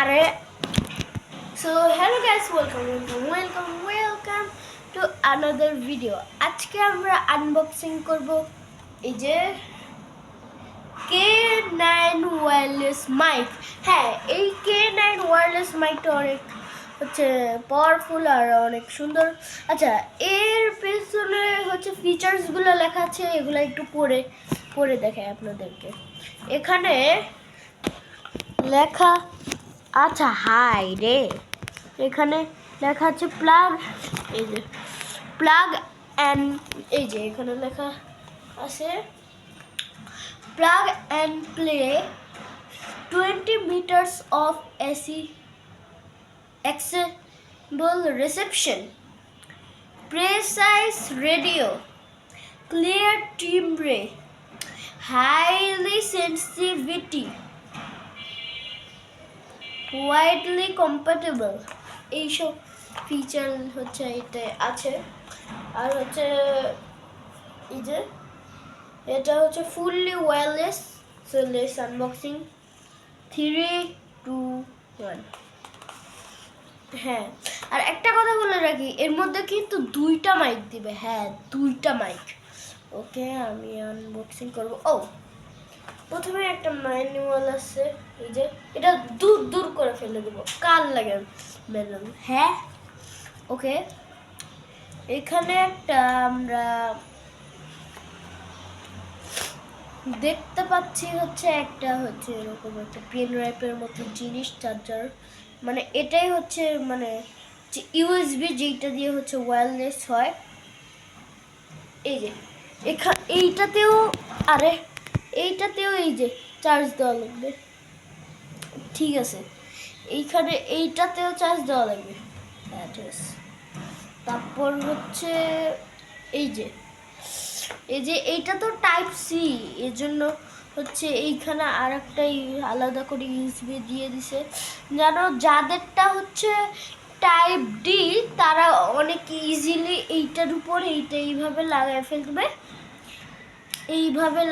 আরে so hello guys, welcome to another video. আজকে আমরা আনবক্সিং করব এই যে K9 ওয়্যারলেস মাইক। হ্যাঁ, এই K9 ওয়্যারলেস মাইকটা অনেক পাওয়ারফুল আর অনেক সুন্দর। আচ্ছা, এর পেছনে ফিচার্সগুলো লেখা আছে, এগুলো একটু পড়ে দেখাই আপনাদেরকে। এখানে লেখা আচ্ছা হাই রে, এখানে লেখা আছে এই যে প্লাগ অ্যান্ড এই যে এখানে লেখা আছে plug and play 20 meters of AC accessible reception, precise radio, clear timbre, highly sensitivity, widely compatible, এইসব ফিচার এতে আছে। আর এই যে এটা fully wireless. So let's unboxing. 3, 2, 1। হ্যাঁ, আর একটা কথা বলে রাখি, এর মধ্যে কিন্তু 2টা মাইক দিবে। হ্যাঁ, 2টা মাইক। ওকে, আমি আনবক্সিং করব। প্রথমে একটা ম্যানুয়াল আছে, এই যে এটা দূর করে ফেলে দেবো, কাল লাগে ম্যানুয়াল। হ্যাঁ, ওকে। এখানে একটা আমরা দেখতে পাচ্ছি একটা এরকম একটা পেন ড্রাইভের মতো জিনিস, চার্জার। মানে এটাই মানে যে ইউএসবি, যেটা দিয়ে ওয়্যারলেস হয়। এই যে এইটাতেও এই যে চার্জ দেওয়া লাগবে। ঠিক আছে, এইটাতেও চার্জ দেওয়া লাগবে। হ্যাঁ, ঠিক আছে। তারপর এই যে এইটা তো টাইপ সি, এর জন্য এইখানে আর একটা আলাদা করে ইউএসবি দিয়ে দিছে। জানো, যাদেরটা টাইপ ডি, তারা অনেক ইজিলি এইটার উপর এইভাবে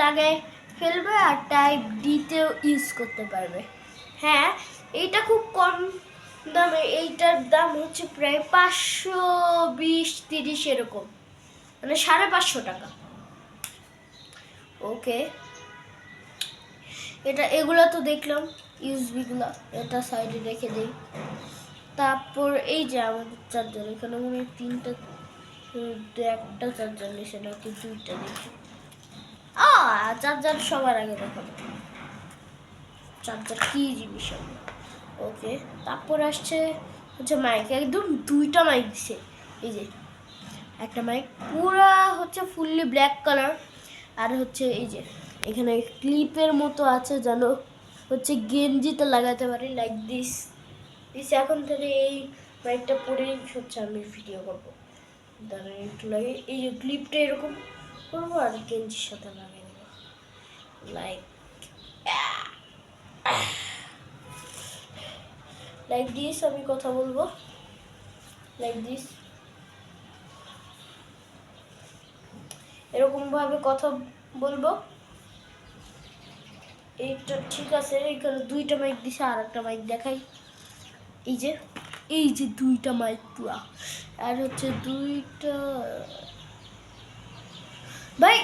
লাগায় ফেলবে আর টাইপ ডিতেও ইউজ করতে পারবে। হ্যাঁ, এইটা খুব কম দামে। এইটার দাম প্রায় 520-30 এরকম, মানে 550 টাকা। ওকে, এগুলো তো দেখলাম ইউএসবিগুলো, এটা সাইডে রেখে দিই। তারপর এই যে আমাদের চার্জার, এখানে মনে 3টা, একটা চার্জার নিছে নাকি 2টা দেখি। চার্জার সবার আগে দেখাবো চার্জার কি জিনিস। ওকে, তারপর আসছে মাইক। একদম 2টা মাইক দিছে। এই যে একটা মাইক পুরা ফুললি ব্ল্যাক কালার, আর এই যে এখানে ক্লিপের মতো আছে, যেন গেঞ্জিতে লাগাতে পারি, লাইক দিস। এখন থেকে এই মাইকটা পরেই আমি ভিডিও করবো। দাঁড়ান একটু লাগে, এই যে ক্লিপটা এরকম করবো আর গেঞ্জির সাথে লাগিয়ে দেবো, লাইক দিস। আমি কথা বলবো লাইক দিস, এরকম ভাবে কথা বলবো। এইটা ঠিক আছে। এখানে 2টা মাইক দিছে, আর একটা মাইক দেখাই। এই যে 2টা মাইক পুরা, আর 2টা ভাই।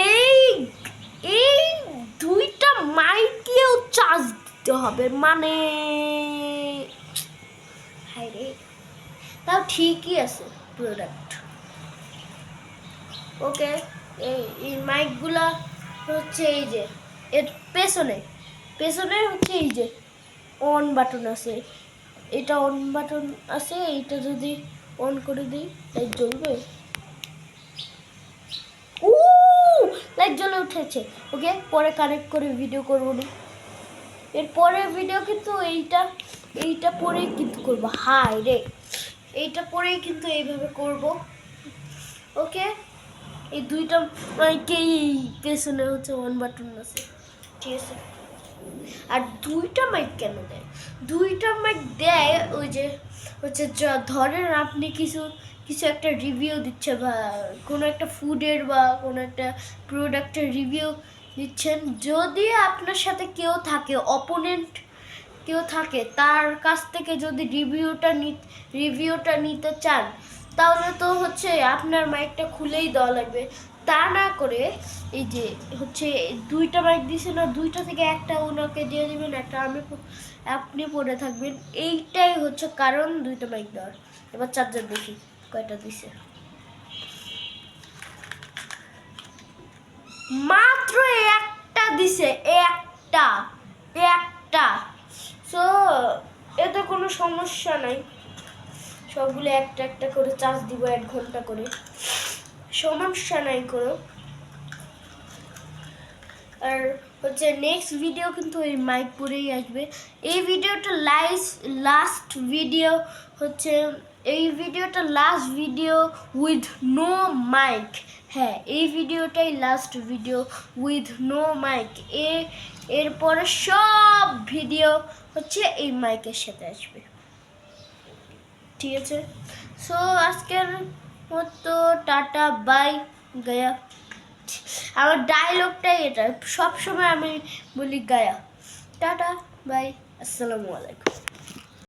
এই 2টা মাইকেও চার্জ দিতে হবে, মানে হাই রে, তাও ঠিকই আছে প্রোডাক্ট। ওকে, এই মাইকগুলা এই যে এর পেছনে এই যে অন বাটন আছে। এটা অন বাটন আছে, এইটা যদি অন করে দিই লাইট জ্বলবে। লাইট জ্বলে উঠেছে। ওকে, পরে কানেক্ট করে ভিডিও করবো না। এরপরে ভিডিও কিন্তু এইটা পরেই কিন্তু করবো। হাই রে, এইটা পরেই কিন্তু এইভাবে করব। ওকে, এই 2টা মাইকেই পেছনে অন বাটন আছে। ঠিক আছে। আর 2টা মাইক কেন দেয়? 2টা মাইক দেয় ওই যে ধরেন আপনি কিছু একটা রিভিউ দিচ্ছে, বা কোনো একটা ফুডের বা কোনো একটা প্রোডাক্টের রিভিউ দিচ্ছেন। যদি আপনার সাথে কেউ থাকে, অপোনেন্ট কেউ থাকে তার কাছ থেকে যদি রিভিউটা নিতে চান, তাহলে তো হচ্ছে আপনার মাইকটা খুলেই দেওয়া লাগবে। তা না করে এই যে হচ্ছে দুইটা মাইক দিছে না, দুইটা থেকে একটা ওনাকে দিয়ে দিবেন, একটা আপনি পরে থাকবেন। এইটাই হচ্ছে কারণ দুইটা মাইক দেওয়ার। এবার চার্জার দেখি কয়টা দিছে, মাত্র একটা দিছে, একটা। সো এতে কোনো সমস্যা নাই, সবগুলো একটা একটা করে চার্জ দিব 1 ঘন্টা করে, সমস্যা নাই কোনো। আর হচ্ছে নেক্সট ভিডিও কিন্তু এই মাইক পরেই আসবে। এই ভিডিওটা লাস্ট ভিডিও হচ্ছে, এই ভিডিওটা last video with no mic. হ্যাঁ, এই ভিডিওটাই last video with no mic. এরপরে সব ভিডিও হচ্ছে এই মাইকের সাথে আসবে, ঠিক আছে? সো আজকের মতো টাটা বাই গয়া। আমার ডায়লগটাই এটা, সবসময় আমি বলি গায়া। টাটা বাই, আসসালামু আলাইকুম।